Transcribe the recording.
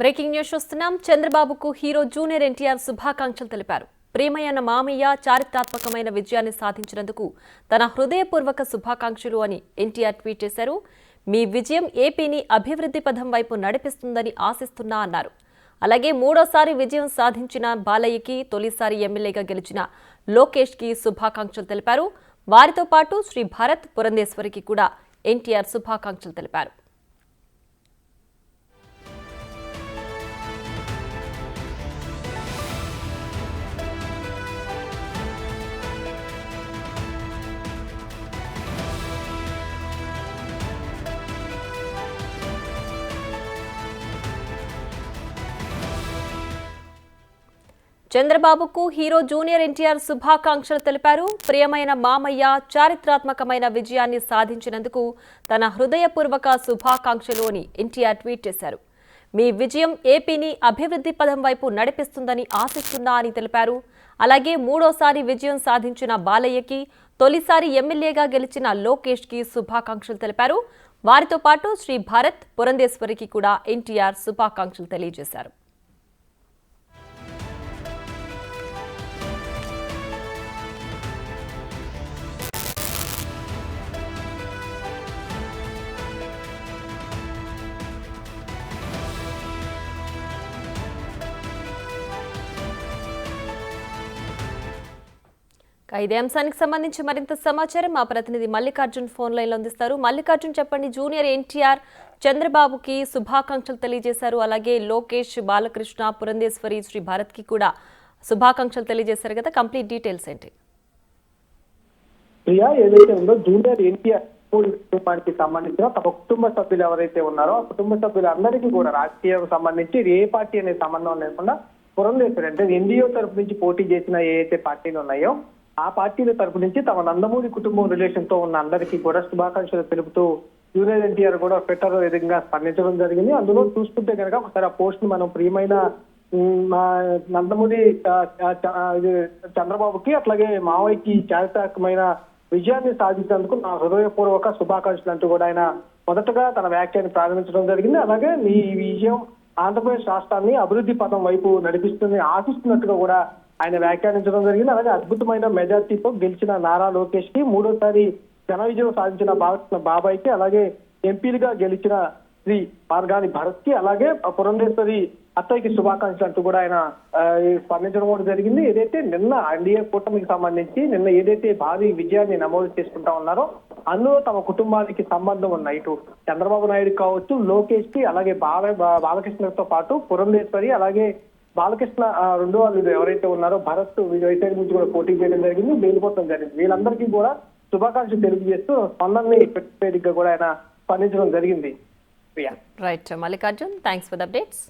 Breaking news చూస్తున్నాం. చంద్రబాబుకు hero junior NTR శుభాకాంక్షలు తెలిపారు. ప్రియమైన మామయ్య చారిత్రాత్మకమైన విజయాన్ని సాధించినందుకు తన హృదయపూర్వక శుభాకాంక్షలు అని ఎన్టీఆర్ ట్వీట్ చేశారు. మీ విజయం ఏపీని అభివృద్ధి పథం వైపు నడిపిస్తుందని ఆశిస్తున్నా అన్నారు. అలాగే మూడోసారి విజయం సాధించిన బాలయ్యకి, తొలిసారి ఎమ్మెల్యేగా గెలిచిన లోకేష్కి శుభాకాంక్షలు తెలిపారు. వారితో పాటు శ్రీ భారత్ పురంధేశ్వరికి కూడా ఎన్టీఆర్ శుభాకాంక్షలు తెలిపారు. చంద్రబాబుకు హీరో జూనియర్ ఎన్టీఆర్ శుభాకాంక్షలు తెలిపారు. ప్రియమైన మామయ్య చారిత్రాత్మకమైన విజయాన్ని సాధించినందుకు తన హృదయపూర్వక శుభాకాంక్షలు అని ఎన్టీఆర్ ట్వీట్ చేశారు. మీ విజయం ఏపీని అభివృద్ధి పథం వైపు నడిపిస్తుందని ఆశిస్తున్నా అని తెలిపారు. అలాగే మూడోసారి విజయం సాధించిన బాలయ్యకి, తొలిసారి ఎమ్మెల్యేగా గెలిచిన లోకేష్కి శుభాకాంక్షలు తెలిపారు. వారితో పాటు శ్రీ భారత్ పురంధేశ్వరికి కూడా ఎన్టీఆర్ శుభాకాంక్షలు తెలియజేశారు. ఇదే అంశానికి సంబంధించి మరింత సమాచారం మా ప్రతినిధి మల్లికార్జున్ ఫోన్ లైన్లో అందిస్తారు. మల్లికార్జున్, చెప్పండి. జూనియర్ ఎన్టీఆర్ చంద్రబాబుకి శుభాకాంక్షలు తెలియజేశారు. అలాగే లోకేష్, బాలకృష్ణ, పురంధేశ్వరి, శ్రీ భారత్కి కూడా శుభాకాంక్షలు తెలియజేశారు కదా, కంప్లీట్ డీటెయిల్స్ ఏంటి? ప్రియా, ఏదైతే ఉందో జూనియర్ ఎన్టీఆర్ కుటుంబానికి సంబంధించిన తమ కుటుంబ సభ్యులు ఎవరైతే ఉన్నారో ఆ కుటుంబ సభ్యులందరికీ కూడా రాజకీయం సంబంధించి ఏ పార్టీ అనే సంబంధం లేకుండా పురంధేశ్వరి అంటే ఎన్డీఏ తరపు నుంచి పోటీ చేసిన ఏదైతే పార్టీలు ఉన్నాయో ఆ పార్టీల తరపు నుంచి తమ నందమూరి కుటుంబం రిలేషన్ తో ఉన్న అందరికీ కూడా శుభాకాంక్షలు తెలుపుతూ జూనియర్ ఎన్టీఆర్ కూడా ట్విట్టర్ విధంగా స్పందించడం జరిగింది. అందులో చూసుకుంటే కనుక ఒకసారి ఆ పోస్ట్ మనం ప్రియమైన నందమూరి చంద్రబాబుకి అట్లాగే మావయ్యకి చారిత్రాత్మకమైన విజయాన్ని సాధించినందుకు నా హృదయపూర్వక శుభాకాంక్షలు అంటూ కూడా ఆయన మొదటగా తన వ్యాఖ్యని ప్రారంభించడం జరిగింది. అలాగే ఈ విజయం ఆంధ్రప్రదేశ్ రాష్ట్రాన్ని అభివృద్ధి పథం వైపు నడిపిస్తుంది ఆశిస్తున్నట్టుగా కూడా ఆయన వ్యాఖ్యానించడం జరిగింది. అలాగే అద్భుతమైన మెజార్టీతో గెలిచిన నారా లోకేష్ కి, మూడోసారి ఘన విజయం సాధించిన బాబాయ్కి, అలాగే ఎంపీలుగా గెలిచిన శ్రీ మార్గాని భరత్ కి, అలాగే పురంధేశ్వరి అత్తయ్యకి శుభాకాంక్షలు అంటూ కూడా ఆయన స్పందించడం కూడా జరిగింది. ఏదైతే నిన్న ఎన్డీఏ కూటమికి సంబంధించి నిన్న ఏదైతే భారీ విజయాన్ని నమోదు చేసుకుంటా ఉన్నారో అందులో తమ కుటుంబానికి సంబంధం ఉన్న ఇటు చంద్రబాబు నాయుడు కావచ్చు, లోకేష్ కి, అలాగే బాలకృష్ణతో పాటు పురంధేశ్వరి, అలాగే బాలకృష్ణ రెండో వాళ్ళు ఎవరైతే ఉన్నారో భరత్ వైసైడ్ నుంచి కూడా పోటీ చేయడం జరిగింది, బెయిల్పోవడం జరిగింది. వీళ్ళందరికీ కూడా శుభాకాంక్షలు తెలియజేస్తూ స్పందనని వేదికగా కూడా ఆయన స్పందించడం జరిగింది. Right Mallikarjun, thanks for the updates.